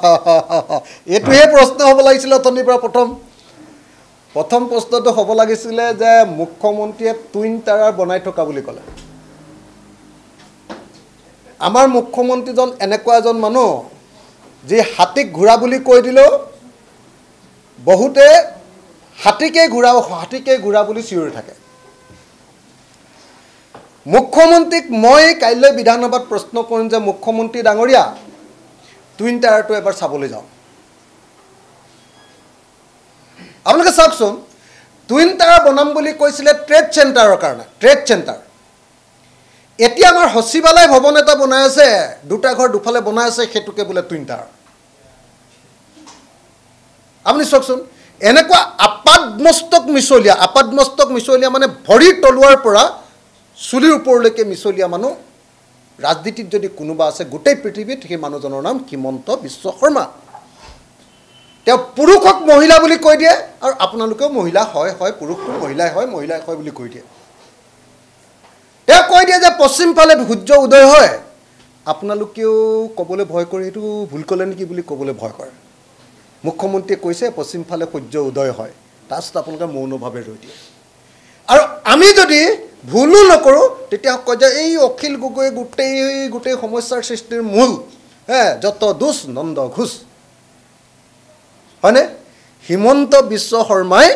এইটোহে প্ৰশ্ন হ'ব লাগিছিল অথনিৰ পৰা প্ৰথম প্ৰশ্নটো হ'ব লাগিছিলে যে মুখ্যমন্ত্ৰীয়ে টুইন টাৱাৰ বনাই থকা বুলি ক'লে আমাৰ মুখ্যমন্ত্ৰীজন এনেকুৱা এজন মানুহ যি হাতীক ঘোঁৰা বুলি কৈ দিলেও বহুতে হাতীকে ঘোঁৰা বুলি চিঞৰি থাকে মুখ্যমন্ত্ৰীক মই কাইলৈ বিধানসভাত প্ৰশ্ন কৰিম যে মুখ্যমন্ত্ৰী ডাঙৰীয়া টুইন টাৱাৰটো এবাৰ চাবলৈ যাওঁ আপোনালোকে চাওকচোন টুইন টাৱাৰ বনাম বুলি কৈছিলে ট্ৰেড চেণ্টাৰৰ কাৰণে ট্ৰেড চেণ্টাৰ এতিয়া আমাৰ সচিবালয় ভৱন এটা বনাই আছে দুটা ঘৰ দুফালে বনাই আছে সেইটোকে বোলে টুইন টাৱাৰ আপুনি চাওকচোন এনেকুৱা আপাদমস্তক মিছলীয়া মানে ভৰিৰ তলুৱাৰ পৰা চুলিৰ ওপৰলৈকে মিছলীয়া মানুহ ৰাজনীতিত যদি কোনোবা আছে গোটেই পৃথিৱীত সেই মানুহজনৰ নাম হিমন্ত বিশ্ব শৰ্মা তেওঁ পুৰুষক মহিলা বুলি কৈ দিয়ে আৰু আপোনালোকেও মহিলা হয় পুৰুষটো মহিলাই হয় বুলি কৈ দিয়ে তেওঁ কৈ দিয়ে যে পশ্চিম ফালে সূৰ্য উদয় হয় আপোনালোকেও ক'বলৈ ভয় কৰে এইটো ভুল ক'লে নেকি বুলি ক'বলৈ ভয় কৰে মুখ্যমন্ত্ৰীয়ে কৈছে পশ্চিম ফালে সূৰ্য উদয় হয় তাৰপিছত আপোনালোকে মৌনভাৱে ৰৈ দিয়ে আৰু আমি যদি ভুলো নকৰোঁ তেতিয়া কয় যে এই অখিল গগৈ গোটেই সমস্যাৰ সৃষ্টিৰ মূল যত দোষ নন্দ ঘোষ হয়নে হিমন্ত বিশ্ব শৰ্মাই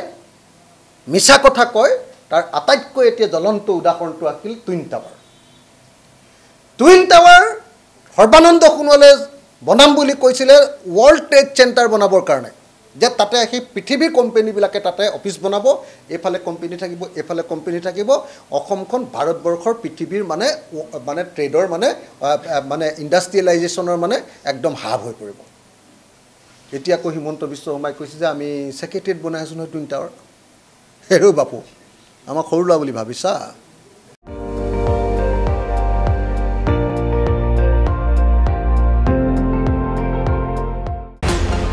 মিছা কথা কয় তাৰ আটাইতকৈ এতিয়া জ্বলন্ত উদাহৰণটো আছিল টুইন টাৱাৰ সৰ্বানন্দ সোণোৱালে বনাম বুলি কৈছিলে ৱৰ্ল্ড ট্ৰেড চেণ্টাৰ বনাবৰ কাৰণে যে তাতে সেই পৃথিৱীৰ কোম্পানীবিলাকে তাতে অফিচ বনাব এইফালে কোম্পানী থাকিব অসমখন ভাৰতবৰ্ষৰ পৃথিৱীৰ মানে ট্ৰেডৰ মানে ইণ্ডাষ্ট্ৰিয়েলাইজেশ্যনৰ মানে একদম হাব হৈ পৰিব এতিয়া আকৌ হিমন্ত বিশ্ব শৰ্মাই কৈছে যে আমি ছেক্ৰেটেৰিয়েট বনাই আছোঁ নহয় টুইন টাৱাৰ হেৰৌ বাপু আমাক সৰু ল'ৰা বুলি ভাবিছা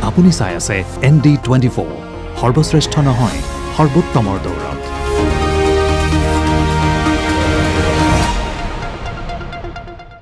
আপুনি চাই আছে ND24 সৰ্বশ্ৰেষ্ঠ নহয় সৰ্বোত্তমৰ দৌৰত